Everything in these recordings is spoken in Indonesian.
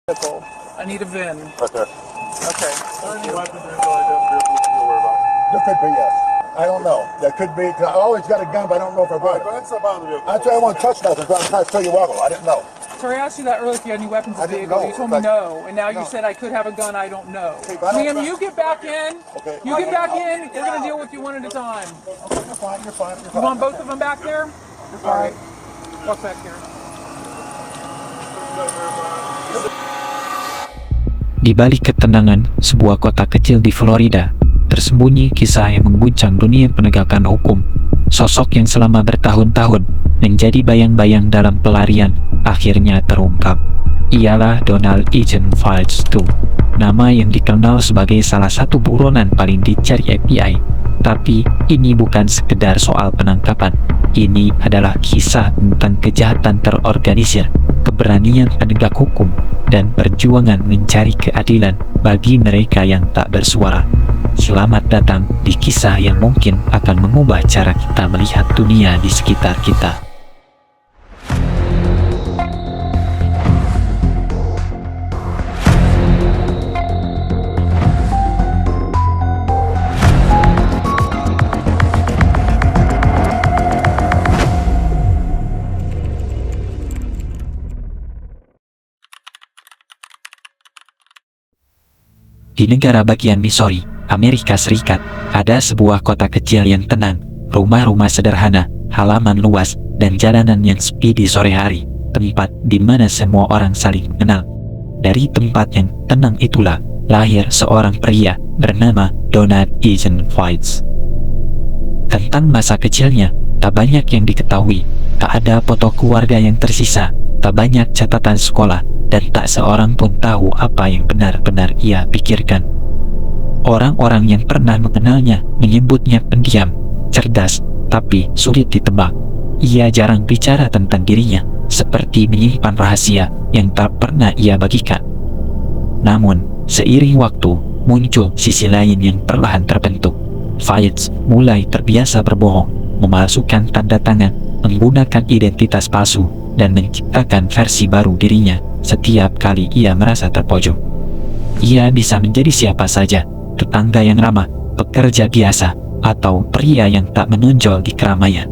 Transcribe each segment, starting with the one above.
vehicle. I need a VIN. Okay. Okay. Any weapons or anything like that, you're worried about? There could be, yes. I don't know. There could be. 'Cause I always got a gun, but I don't know if I All right, got go it. ahead and step out of the vehicle. That's why I won't touch nothing. So I'm trying to tell you what. I didn't know. So I asked you that earlier if you had any weapons in I the didn't vehicle. know. You told me Like- no, and now you No. said I could have a gun. I don't know. Okay, but I don't- Ma'am, you get back in. Okay. You get back in. We're gonna deal with you one at a time. Okay, you're fine. You're fine. You're You fine. want both of them back there? All right. Walk back here. Di balik ketenangan sebuah kota kecil di Florida, tersembunyi kisah yang mengguncang dunia penegakan hukum. Sosok yang selama bertahun-tahun menjadi bayang-bayang dalam pelarian akhirnya terungkap. Ialah Donald Eugene Files II, nama yang dikenal sebagai salah satu buronan paling dicari FBI. Tapi ini bukan sekedar soal penangkapan. Ini adalah kisah tentang kejahatan terorganisir, keberanian penegak hukum, dan perjuangan mencari keadilan bagi mereka yang tak bersuara. Selamat datang di kisah yang mungkin akan mengubah cara kita melihat dunia di sekitar kita. Di negara bagian Missouri, Amerika Serikat, ada sebuah kota kecil yang tenang, rumah-rumah sederhana, halaman luas, dan jalanan yang sepi di sore hari, tempat di mana semua orang saling mengenal. Dari tempat yang tenang itulah, lahir seorang pria bernama Donald Eugene Files. Tentang masa kecilnya, tak banyak yang diketahui, tak ada foto keluarga yang tersisa, tak banyak catatan sekolah, dan tak seorang pun tahu apa yang benar-benar ia pikirkan. Orang-orang yang pernah mengenalnya menyebutnya pendiam, cerdas, tapi sulit ditebak. Ia jarang bicara tentang dirinya, seperti menyimpan rahasia yang tak pernah ia bagikan. Namun, seiring waktu, muncul sisi lain yang perlahan terbentuk. Files mulai terbiasa berbohong, memalsukan tanda tangan, menggunakan identitas palsu, dan menciptakan versi baru dirinya setiap kali ia merasa terpojok. Ia bisa menjadi siapa saja, tetangga yang ramah, pekerja biasa, atau pria yang tak menonjol di keramaian.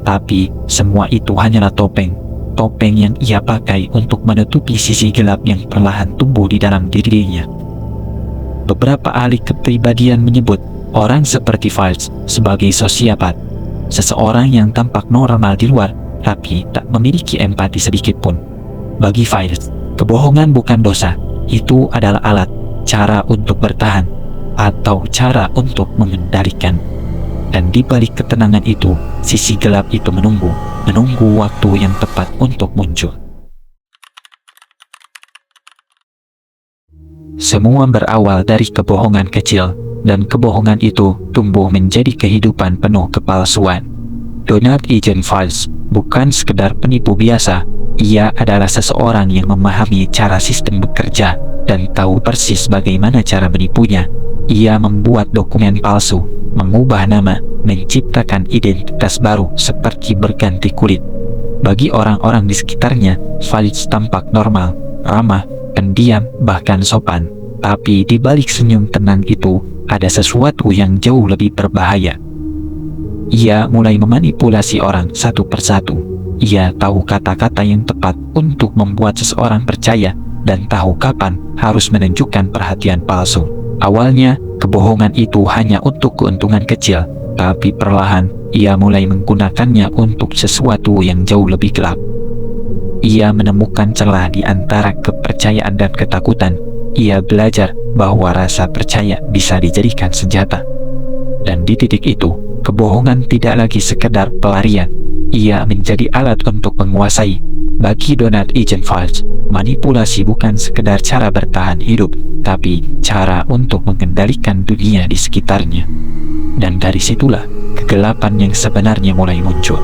Tapi, semua itu hanyalah topeng yang ia pakai untuk menutupi sisi gelap yang perlahan tumbuh di dalam dirinya. Beberapa ahli kepribadian menyebut orang seperti Files sebagai sosiopat, seseorang yang tampak normal di luar, tapi tak memiliki empati sedikit pun. Bagi Files, kebohongan bukan dosa, itu adalah alat, cara untuk bertahan, atau cara untuk mengendalikan. Dan di balik ketenangan itu, sisi gelap itu menunggu waktu yang tepat untuk muncul. Semua berawal dari kebohongan kecil, dan kebohongan itu tumbuh menjadi kehidupan penuh kepalsuan. Donald Eugene Files bukan sekedar penipu biasa, ia adalah seseorang yang memahami cara sistem bekerja dan tahu persis bagaimana cara menipunya. Ia membuat dokumen palsu, mengubah nama, menciptakan identitas baru seperti berganti kulit. Bagi orang-orang di sekitarnya, Files tampak normal, ramah, pendiam, bahkan sopan. Tapi di balik senyum tenang itu, ada sesuatu yang jauh lebih berbahaya. Ia mulai memanipulasi orang satu persatu. Ia tahu kata-kata yang tepat untuk membuat seseorang percaya dan tahu kapan harus menunjukkan perhatian palsu. Awalnya, kebohongan itu hanya untuk keuntungan kecil, tapi perlahan ia mulai menggunakannya untuk sesuatu yang jauh lebih gelap. Ia menemukan celah di antara kepercayaan dan ketakutan. Ia belajar bahwa rasa percaya bisa dijadikan senjata. Dan di titik itu, kebohongan tidak lagi sekedar pelarian. Ia menjadi alat untuk menguasai. Bagi Donald Eugene Files, manipulasi bukan sekedar cara bertahan hidup, tapi cara untuk mengendalikan dunia di sekitarnya. Dan dari situlah, kegelapan yang sebenarnya mulai muncul.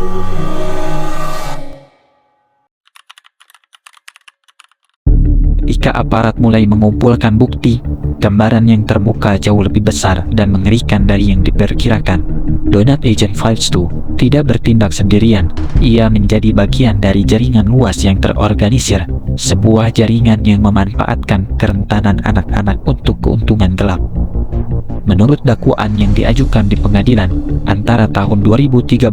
ketika aparat mulai mengumpulkan bukti, gambaran yang terbuka jauh lebih besar dan mengerikan dari yang diperkirakan. Donut Agent Files 2 tidak bertindak sendirian. Ia menjadi bagian dari jaringan luas yang terorganisir, sebuah jaringan yang memanfaatkan kerentanan anak-anak untuk keuntungan gelap. Menurut dakwaan yang diajukan di pengadilan, antara tahun 2013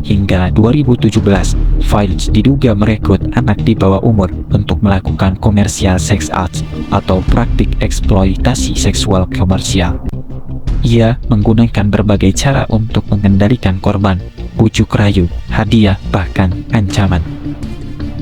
hingga 2017, Files diduga merekrut anak di bawah umur untuk melakukan komersial sex arts atau praktik eksploitasi seksual komersial. Ia menggunakan berbagai cara untuk mengendalikan korban, bujuk rayu, hadiah, bahkan ancaman.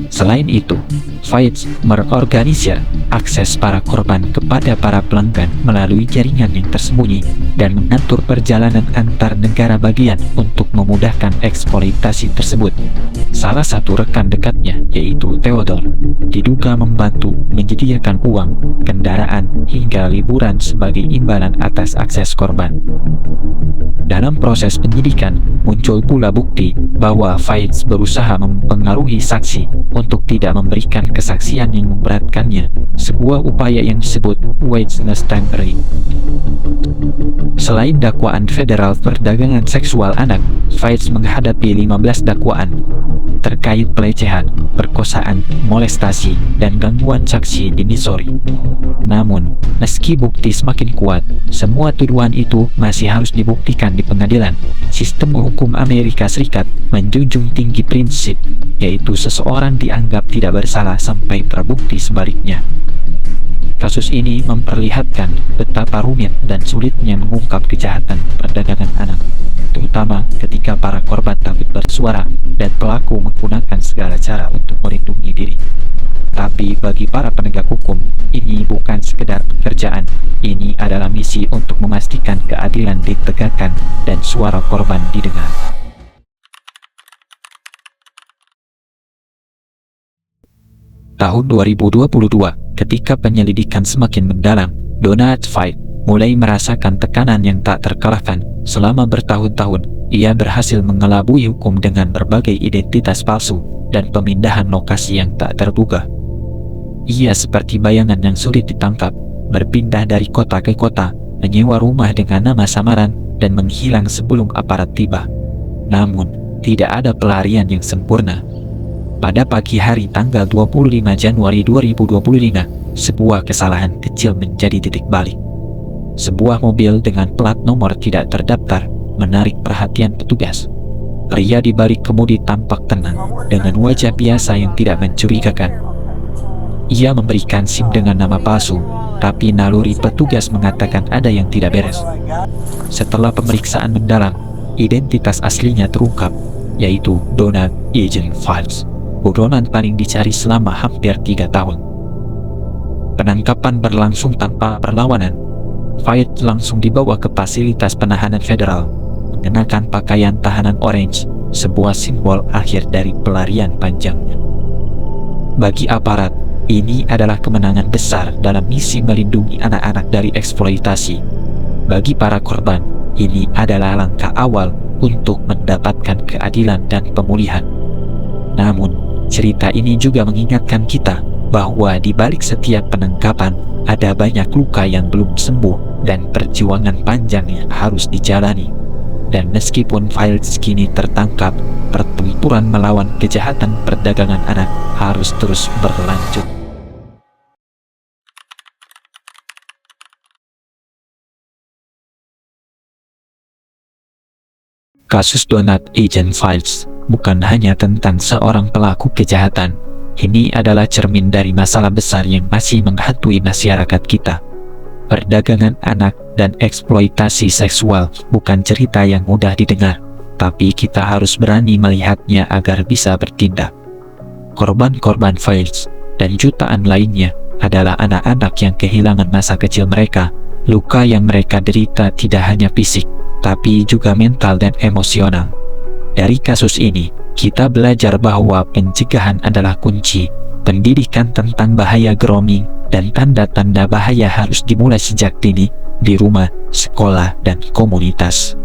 Selain itu, Files mengorganisir akses para korban kepada para pelanggan melalui jaringan yang tersembunyi dan mengatur perjalanan antar negara bagian untuk memudahkan eksploitasi tersebut. Salah satu rekan dekatnya, yaitu Theodore, diduga membantu menyediakan uang, kendaraan, hingga liburan sebagai imbalan atas akses korban. Dalam proses penyidikan, muncul pula bukti bahwa Files berusaha mempengaruhi saksi untuk tidak memberikan kesaksian yang memberatkannya, sebuah upaya yang disebut witness tampering. Selain dakwaan federal perdagangan seksual anak, Files menghadapi 15 dakwaan terkait pelecehan, perkosaan, molestasi, dan gangguan saksi di Missouri. Namun, meski bukti semakin kuat, semua tuduhan itu masih harus dibuktikan di pengadilan. Sistem hukum Amerika Serikat menjunjung tinggi prinsip, yaitu seseorang dianggap tidak bersalah sampai terbukti sebaliknya. Kasus ini memperlihatkan betapa rumit dan sulitnya mengungkap kejahatan perdagangan anak, terutama ketika para korban takut bersuara dan pelaku menggunakan segala cara untuk melindungi diri. Tapi bagi para penegak hukum, ini bukan sekedar pekerjaan, ini adalah misi untuk memastikan keadilan ditegakkan dan suara korban didengar. Tahun 2022, ketika penyelidikan semakin mendalam, Donut Files mulai merasakan tekanan yang tak terkalahkan. Selama bertahun-tahun, ia berhasil mengelabui hukum dengan berbagai identitas palsu dan pemindahan lokasi yang tak terduga. Ia seperti bayangan yang sulit ditangkap, berpindah dari kota ke kota, menyewa rumah dengan nama samaran, dan menghilang sebelum aparat tiba. Namun, tidak ada pelarian yang sempurna. Pada pagi hari tanggal 25 Januari 2025, sebuah kesalahan kecil menjadi titik balik. Sebuah mobil dengan plat nomor tidak terdaftar menarik perhatian petugas. Pria di balik kemudi tampak tenang, dengan wajah biasa yang tidak mencurigakan. Ia memberikan SIM dengan nama palsu, tapi naluri petugas mengatakan ada yang tidak beres. Setelah pemeriksaan mendalam, identitas aslinya terungkap, yaitu Donut Agent Files, buronan paling dicari selama hampir 3 tahun. Penangkapan berlangsung tanpa perlawanan. Files langsung dibawa ke fasilitas penahanan federal, mengenakan pakaian tahanan orange, sebuah simbol akhir dari pelarian panjangnya. Bagi aparat, ini adalah kemenangan besar dalam misi melindungi anak-anak dari eksploitasi. Bagi para korban, ini adalah langkah awal untuk mendapatkan keadilan dan pemulihan. Namun, cerita ini juga mengingatkan kita bahwa di balik setiap penangkapan ada banyak luka yang belum sembuh dan perjuangan panjang yang harus dijalani. Dan meskipun Files kini tertangkap, pertempuran melawan kejahatan perdagangan anak harus terus berlanjut. Kasus Donut Agent Files bukan hanya tentang seorang pelaku kejahatan. Ini adalah cermin dari masalah besar yang masih menghantui masyarakat kita. Perdagangan anak dan eksploitasi seksual bukan cerita yang mudah didengar, tapi kita harus berani melihatnya agar bisa bertindak. Korban-korban Files dan jutaan lainnya adalah anak-anak yang kehilangan masa kecil mereka. Luka yang mereka derita tidak hanya fisik, tapi juga mental dan emosional. Dari kasus ini, kita belajar bahwa pencegahan adalah kunci. Pendidikan tentang bahaya grooming dan tanda-tanda bahaya harus dimulai sejak dini, di rumah, sekolah, dan komunitas.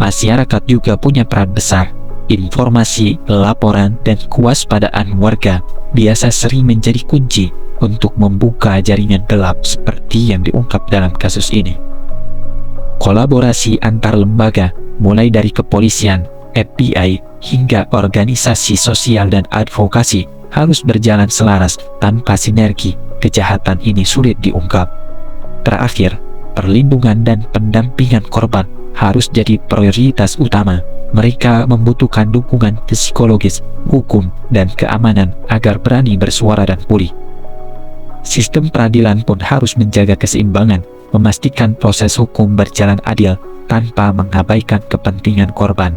Masyarakat juga punya peran besar. Informasi, laporan, dan kewaspadaan warga biasa sering menjadi kunci untuk membuka jaringan gelap seperti yang diungkap dalam kasus ini. Kolaborasi antar lembaga, mulai dari kepolisian, FBI, hingga organisasi sosial dan advokasi, harus berjalan selaras. Tanpa sinergi, kejahatan ini sulit diungkap. Terakhir, perlindungan dan pendampingan korban harus jadi prioritas utama. Mereka membutuhkan dukungan psikologis, hukum, dan keamanan agar berani bersuara dan pulih. Sistem peradilan pun harus menjaga keseimbangan, memastikan proses hukum berjalan adil tanpa mengabaikan kepentingan korban.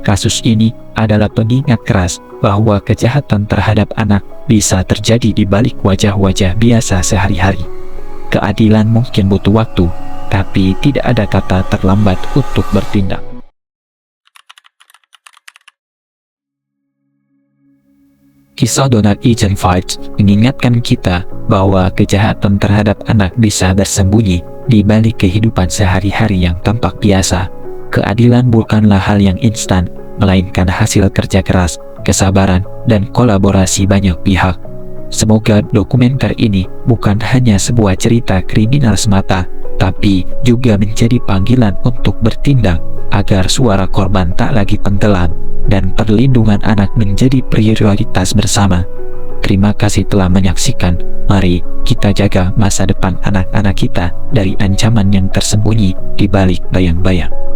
Kasus ini adalah pengingat keras bahwa kejahatan terhadap anak bisa terjadi di balik wajah-wajah biasa sehari-hari. Keadilan mungkin butuh waktu, tapi tidak ada kata terlambat untuk bertindak. Kisah Donald Eugene Fights mengingatkan kita bahwa kejahatan terhadap anak bisa bersembunyi di balik kehidupan sehari-hari yang tampak biasa. Keadilan bukanlah hal yang instan, melainkan hasil kerja keras, kesabaran, dan kolaborasi banyak pihak. Semoga dokumenter ini bukan hanya sebuah cerita kriminal semata, tapi juga menjadi panggilan untuk bertindak agar suara korban tak lagi tenggelam dan perlindungan anak menjadi prioritas bersama. Terima kasih telah menyaksikan. Mari kita jaga masa depan anak-anak kita dari ancaman yang tersembunyi di balik bayang-bayang.